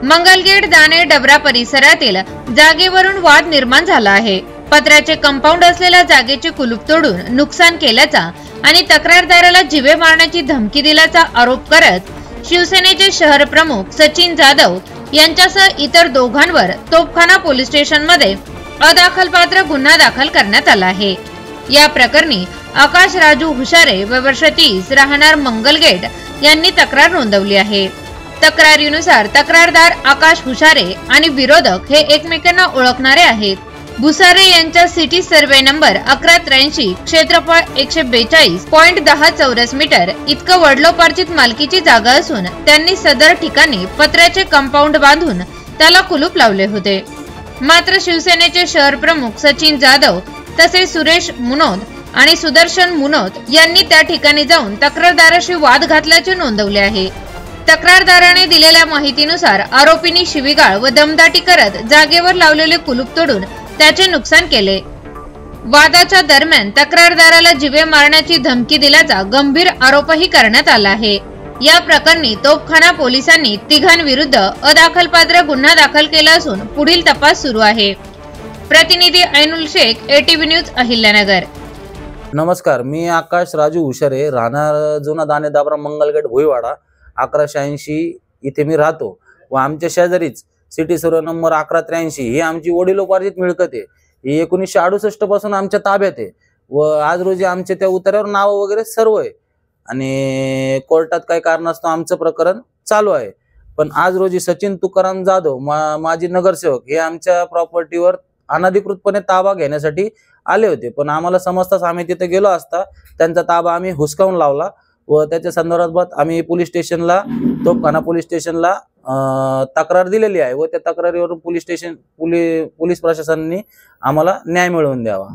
मंगलगेट दाणे डबरा परिसरातील जागेवरून वाद निर्माण झाला आहे। पत्र्याचे कंपाऊंड असलेल्या जागेचे कुलूप तोडून नुकसान केल्याचा आणि तक्रारदाराला जीवे मारण्याची धमकी दिल्याचा आरोप करत शिवसेनेचे शहर प्रमुख सचिन जाधव यांच्यासह इतर दोघांवर तोफखाना पोलीस स्टेशनमध्ये अदाखलपात्र गुन्हा दाखल करण्यात आला आहे। या प्रकरणी आकाश राजू हुशारे व वर्ष 30 राहणार मंगलगेट यांनी तक्रार नोंदवली आहे। तक्रारीनुसार तक्रारदार आकाश हुशारे आणि विरोधक हे एकमेकांना ओळखणारे आहेत। भुसारे यांच्या सिटी सर्वे नंबर 1183 क्षेत्रफळ 142.10 चौरस मीटर इतकं वडलोपार्जित मालकीची जागा असून त्यांनी सदर ठिकाणी पत्र्याचे कंपाऊंड बांधून त्याला कुलूप लावले होते। मात्र शिवसेनेचे शहर प्रमुख सचिन जाधव तसेच सुरेश मुनोद आणि सुदर्शन मुनोद यांनी त्या ठिकाणी जाऊन तक्रारदाराशी वाद घातल्याचे नोंदवले आहे। तक्रारदाराने दिलेल्या माहितीनुसार आरोपींनी शिवीगाळ व दमदाटी करत जागेवर लावलेले कुलूप तोडून त्याचे नुकसान केले। वादाच्या दरम्यान तक्रारदाराला जीवे मारण्याची धमकी दिल्याचा गंभीर आरोपही करण्यात आला आहे। या प्रकरणी तोफखाना पोलिसांनी तिघांविरुद्ध अदाखलपात्र गुन्हा दाखल केला असून पुढील तपास सुरू आहे। प्रतिनिधी ऐनुल शेख, ATV न्यूज, अहिल्यानगर। नमस्कार, मी आकाश राजू हुशारे, राहणार जुना दाणे डबरा मंगलगेट भोईवाडा 1180 इथे मी राहतो व आमच्या शेजारीच सिटी सर्वे नंबर 1183 ही आमची वडिलोपार्जित मिळकत आहे। ही 1968 पासून आमच्या ताब्यात आहे व आज रोजी आमच्या त्या उतार्यावर नाव वगैरे सर्व आहे आणि कोर्टात काही कारणास्तव आमचं प्रकरण चालू आहे। पण आज रोजी सचिन तुकाराम जाधव माजी नगरसेवक हे आमच्या प्रॉपर्टीवर अनधिकृतपणे ताबा घेण्यासाठी आले होते, पण आम्हाला समजताच आम्ही तिथे गेलो असता त्यांचा ताबा आम्ही हुसकावून लावला व त्याच्या संदर्भात आम्ही पोलीस स्टेशनला तोफखाना पोलीस स्टेशनला तक्रार दिलेली आहे व त्या तक्रारीवरून पोलीस प्रशासनाने आम्हाला न्याय मिळवून द्यावा।